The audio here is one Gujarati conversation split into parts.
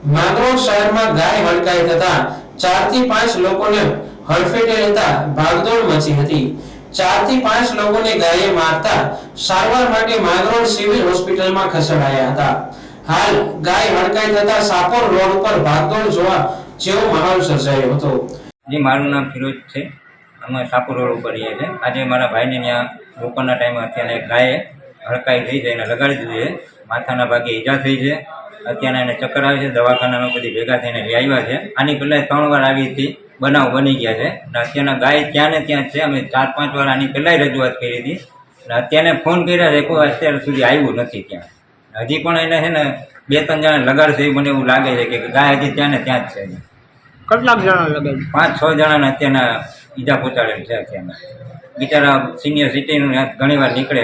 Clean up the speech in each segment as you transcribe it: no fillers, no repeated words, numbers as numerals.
માંગરોળ શહેરમાં ગાય હડકાઈ થતા 4 થી 5 લોકોને હડફેટે લેતા ભાગદોડ મચી હતી। 4 થી 5 લોકોને ગાયે મારતા સારવાર માટે માંગરોળ સિવિલ હોસ્પિટલમાં ખસેડાયા હતા। હાલ ગાય હડકાઈ થતા સાપોર રોડ ઉપર ભાગદોડ જોવા જેવો માહોલ સર્જાયો હતો। जी मारू नाम फिरोज है। અમે સાપુર રોડ ઉપર રહીએ છીએ। આજે મારા ભાઈને ત્યાં બપોરના ટાઈમે અત્યારે ગાયે હડકાઈ થઈ છે, એને લગાડી દીધી છે, માથાના ભાગે ઈજા થઈ છે, અત્યારે એને ચક્કર આવે છે, દવાખાનામાં બધી ભેગા થઈને લઈ આવ્યા છે। આની પહેલાં 3 વાર આવી હતી, બનાવ બની ગયા છે અને અત્યારના ગાય ત્યાં ને ત્યાં જ છે। અમે 4-5 વાર આની પહેલાંય રજૂઆત કરી હતી અને અત્યારે ફોન કર્યા છે, કોઈ અત્યાર સુધી આવ્યું નથી ત્યાં। હજી પણ એને છે ને 2-3 જણા લગાડશે એવું મને એવું લાગે છે કે ગાય હજી ત્યાં ને ત્યાં જ છે। કેટલાક જણા લગાડી? 5-6 જણાને અત્યારના ઈજા પહોંચાડેલ છે। અત્યારના બિચારા સિનિયર સિટીઝન ઘણી વાર નીકળે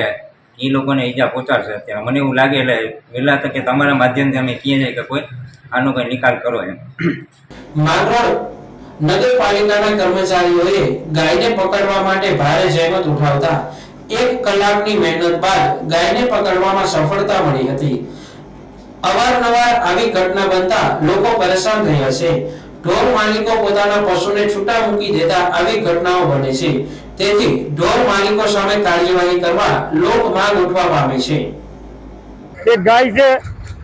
એ લોકોને ઈજા પહોંચાડશે અત્યારે મને એવું લાગે। એટલે વહેલા તકે તમારા માધ્યમથી અમે કહીએ છીએ કે કોઈ આનો કોઈ નિકાલ કરો એમ। માંગરોળ નગરપાલિકાના કર્મચારીઓએ ગાયને પકડવા માટે ભારે જહેમત ઉઠાવતા 1 કલાકની મહેનત બાદ ગાયને પકડવામાં સફળતા મળી હતી। અવારનવાર આવી ઘટના બનતા લોકો પરેશાન થયા છે। ઢોર માલિકો પોતાના પશુને છૂટા મૂકી દેતા આવી ઘટનાઓ બને છે, તેથી ઢોર માલિકો સામે કાર્યવાહી કરવા લોક માંગ ઉઠવા પામી છે। એક ગાય છે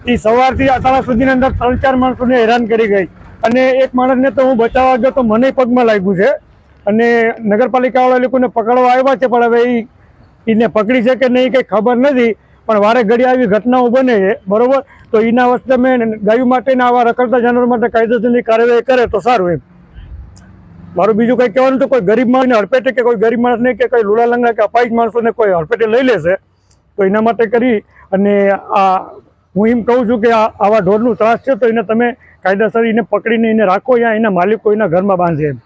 એ સવારથી અત્યાર સુધીની અંદર 3-4 માણસોને હેરાન કરી ગઈ અને એક માણસને તો હું બચાવવા ગયો તો મને પગમાં લાગ્યું છે અને નગરપાલિકાવાળા લોકોને પકડવા આવ્યા છે, પણ હવે એને પકડી છે કે નહીં કંઈ ખબર નથી। પણ વારે ઘડી આવી ઘટનાઓ બને છે, બરોબર? તો એના વસ્તે મેં ગાયો માટેના આવા રખડતા જાનવર માટે કાયદેસરની કાર્યવાહી કરે તો સારું એમ મારું બીજું કંઈ કહેવાનું તો કોઈ ગરીબ માણસને હડપેટે કે કોઈ ગરીબ માણસને કે કોઈ લુલા લંગડા કે અપાહિજ માણસોને કોઈ હડપેટે લઈ લેશે તો એના માટે કરી અને આ હું એમ કહું છું કે આવા ઢોરનું ત્રાસ છે તો એને તમે કાયદેસર એને પકડીને એને રાખો યા એના માલિકો એના ઘરમાં બાંધે એમ।